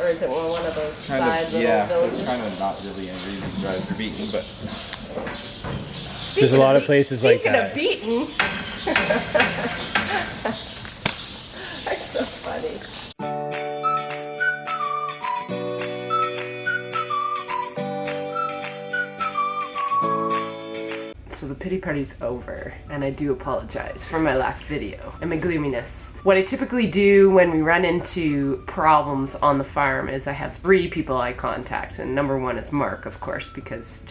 or is it one of those side little villages? Yeah, it's kind of not really any reason to drive through Beaton, but... There's a lot of places like that. Speaking of Beaton... That's so funny. So the pity party's over, and I do apologize for my last video and my gloominess. What I typically do when we run into problems on the farm is I have 3 people I contact, and number 1 is Mark, of course, because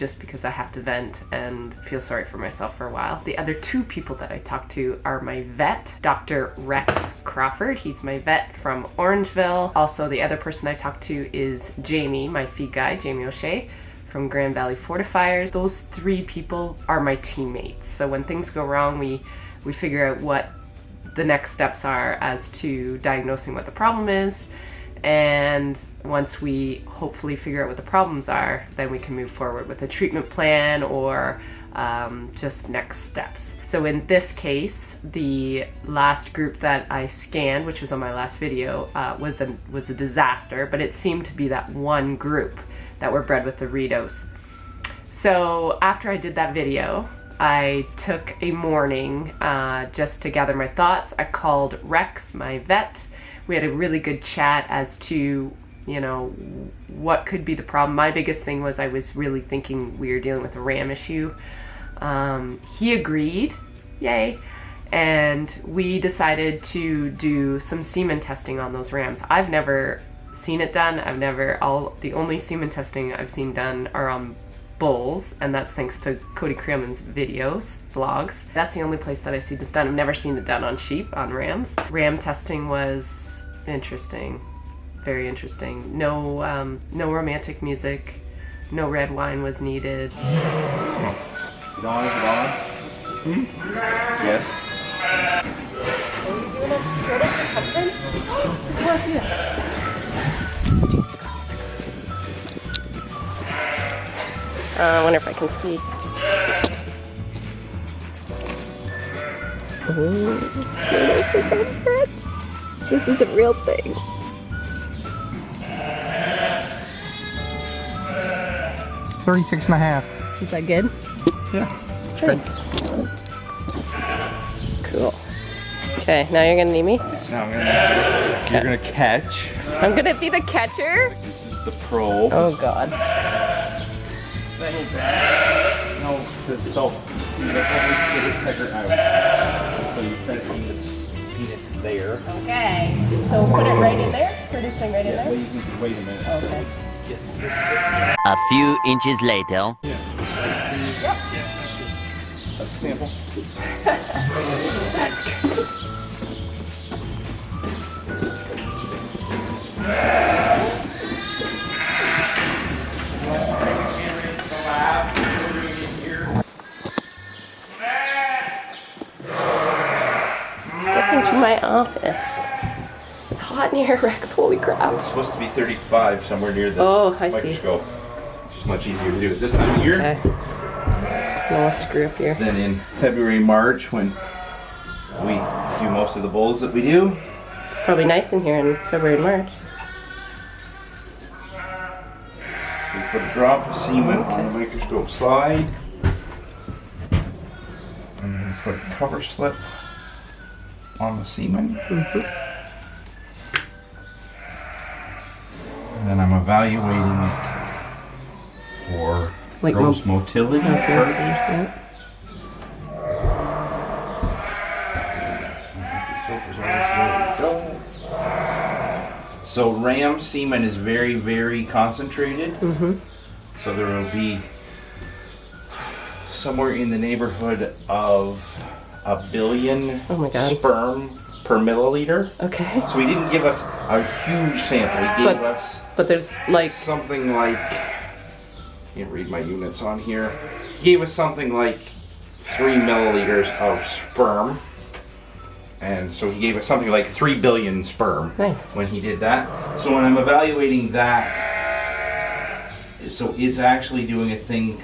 I have to vent and feel sorry for myself for a while. The other 2 people that I talk to are my vet, Dr. Rex Crawford. He's my vet from Orangeville. Also, the other person I talk to is Jamie, my feed guy, Jamie O'Shea, from Grand Valley Fortifiers. Those 3 people are my teammates. So when things go wrong, we figure out what the next steps are as to diagnosing what the problem is. And once we hopefully figure out what the problems are, then we can move forward with a treatment plan or just next steps. So in this case, the last group that I scanned, which was on my last video, was a disaster, but it seemed to be that one group that were bred with the Ritos. So after I did that video, I took a morning just to gather my thoughts. I called Rex, my vet. We had a really good chat as to, you know, what could be the problem. My biggest thing was I was really thinking we were dealing with a ram issue. He agreed, yay, and we decided to do some semen testing on those rams. I've never seen it done. The only semen testing I've seen done are on bulls, and that's thanks to Cody Creelman's videos, vlogs. That's the only place that I see this done. I've never seen it done on sheep, on rams. Ram testing was interesting, very interesting. No romantic music, no red wine was needed. Is it on? Yes. Are you doing a scrotal circumference? Just want to see it. I wonder if I can see. Oh, scrotal circumference. This is a real thing. $36.5. Is that good? Yeah. Nice. Cool. Okay, now you're gonna need me? Now you're gonna catch. I'm gonna be the catcher? This is the probe. Oh god. No, because so you get it pecker out. So you try to keep this penis there. Okay. So put it right in there? Put this thing right in Well, there? you can wait a minute. Okay. A few inches later. Yeah. That's a sample. That's great. Sticking to my office. It's hot in here, Rex. Holy crap. It's supposed to be 35 somewhere near the I see. microscope. It's just much easier to do it this time of year. Okay. No, I'll screw up here. Then in February, March, when we do most of the bulls that we do. It's probably nice in here in February and March. We put a drop of semen on the microscope slide. And then put a cover slip on the semen. And then I'm evaluating it for gross motility first. So ram semen is very, very concentrated. So there will be somewhere in the neighborhood of 1 billion sperm per milliliter. Okay. So he didn't give us a huge sample. He gave us but there's like something like, I can't read my units on here. He gave us something like 3 milliliters of sperm. And so he gave us something like 3 billion sperm. Nice. When he did that. So when I'm evaluating that, so it's actually doing a thing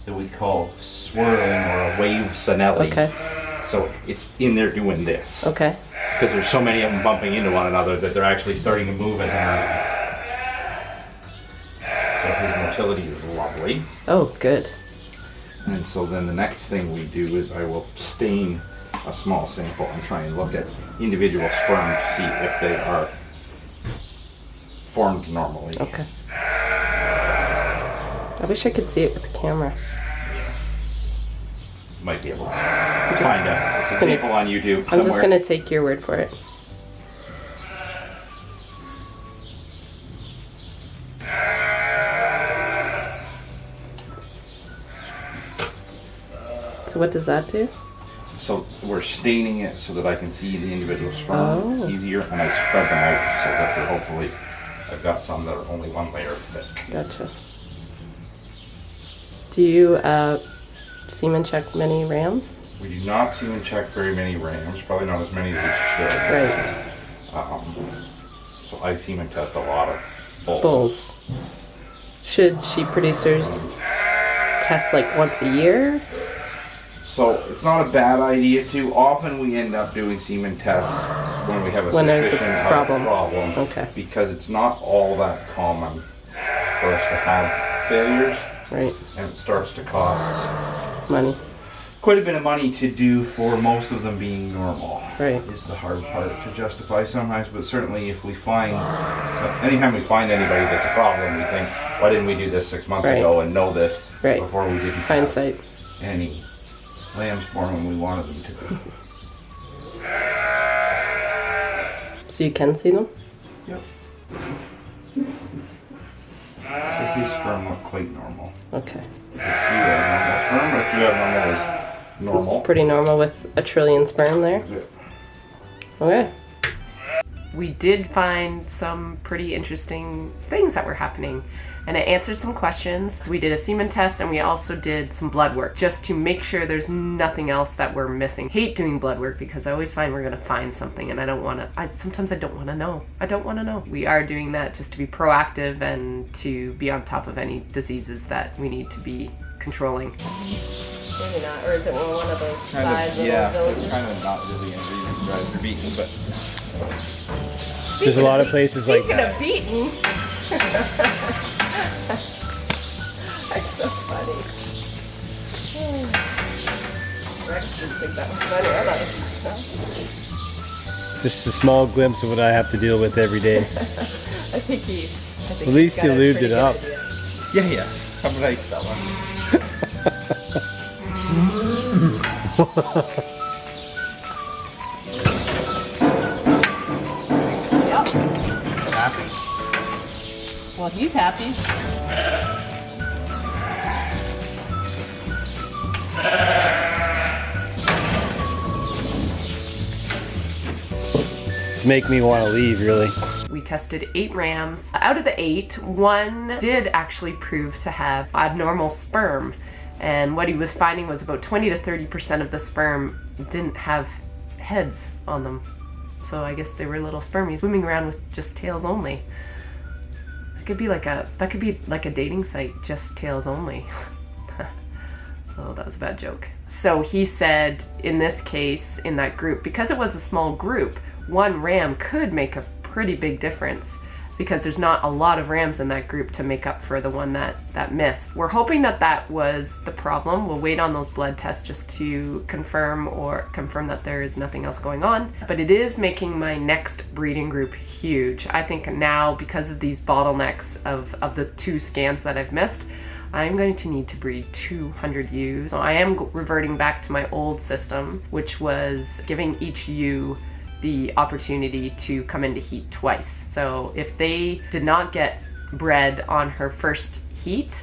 that we call swirling or a wave Sinelli. Okay. So it's in there doing this. Okay. Because there's so many of them bumping into one another that they're actually starting to move as an motility is lovely. Oh, good. And so then the next thing we do is I will stain a small sample and try and look at individual sperm to see if they are formed normally. Okay. I wish I could see it with the camera. Might be able to find a sample on YouTube somewhere. I'm just going to take your word for it. So what does that do? So we're staining it so that I can see the individual sperm easier, and I spread them out so that they're hopefully, I've got some that are only one layer thick. Gotcha. Do you semen check many rams? We do not semen check very many rams, probably not as many as we should. Right. So I semen test a lot of bulls. Bulls. Should sheep producers test like once a year? So it's not a bad idea to. Often we end up doing semen tests when we have a suspicion of a problem. Okay. Because it's not all that common for us to have failures. Right. And it starts to cost money. Quite a bit of money to do for most of them being normal. Right. Is the hard part to justify sometimes, but certainly if we find, anytime we find anybody that's a problem, we think, why didn't we do this 6 months ago and know this before we didn't hindsight have any lambs born when we wanted them to. So you can see them? Yep. These sperm look quite normal. Okay. If you have normal sperm, but if you have normal is normal. Pretty normal with a trillion sperm there? Yeah. Okay. We did find some pretty interesting things that were happening, and it answered some questions. So we did a semen test, and we also did some blood work just to make sure there's nothing else that we're missing. Hate doing blood work because I always find we're gonna find something, and I don't wanna, sometimes I don't wanna know. I don't wanna know. We are doing that just to be proactive and to be on top of any diseases that we need to be controlling. Maybe not, or is it one of those side little villages? It's kind of not really in Rather beaten, but there's a lot of places like that. Speaking of beaten. That's so funny. Rex didn't think that was funny. I thought it was funny. It's just a small glimpse of what I have to deal with every day. I think at least you lubed it up. Yeah. I'm a nice fella. Happy? Well, he's happy. It's make me want to leave, really. We tested 8 rams. Out of the 8, 1 did actually prove to have abnormal sperm. And what he was finding was about 20 to 30% of the sperm didn't have heads on them. So I guess they were little spermies swimming around with just tails only. That could be like a dating site, just tails only. Oh, that was a bad joke. So he said in this case, in that group, because it was a small group, 1 ram could make a pretty big difference because there's not a lot of rams in that group to make up for the one that missed. We're hoping that was the problem. We'll wait on those blood tests just to confirm that there is nothing else going on. But it is making my next breeding group huge. I think now, because of these bottlenecks of the 2 scans that I've missed, I'm going to need to breed 200 ewes. So I am reverting back to my old system, which was giving each ewe the opportunity to come into heat twice. So if they did not get bred on her first heat,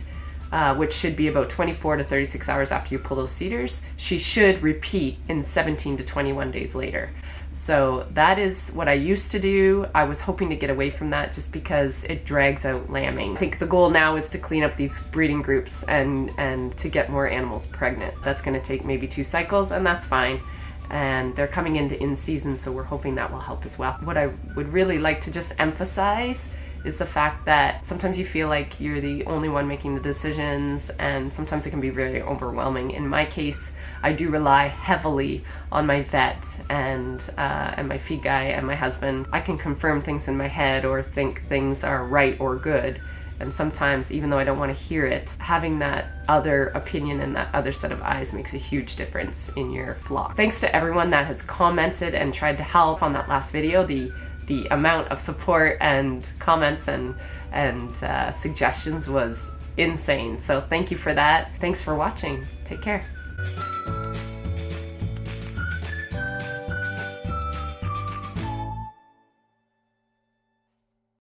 which should be about 24 to 36 hours after you pull those cedars, she should repeat in 17 to 21 days later. So that is what I used to do. I was hoping to get away from that just because it drags out lambing. I think the goal now is to clean up these breeding groups and to get more animals pregnant. That's going to take maybe 2 cycles, and that's fine. And they're coming into in-season, so we're hoping that will help as well. What I would really like to just emphasize is the fact that sometimes you feel like you're the only one making the decisions, and sometimes it can be very overwhelming. In my case, I do rely heavily on my vet and my feed guy and my husband. I can confirm things in my head or think things are right or good, And sometimes, even though I don't want to hear it, having that other opinion and that other set of eyes makes a huge difference in your flock. Thanks to everyone that has commented and tried to help on that last video. The amount of support and comments and suggestions was insane. So thank you for that. Thanks for watching. Take care.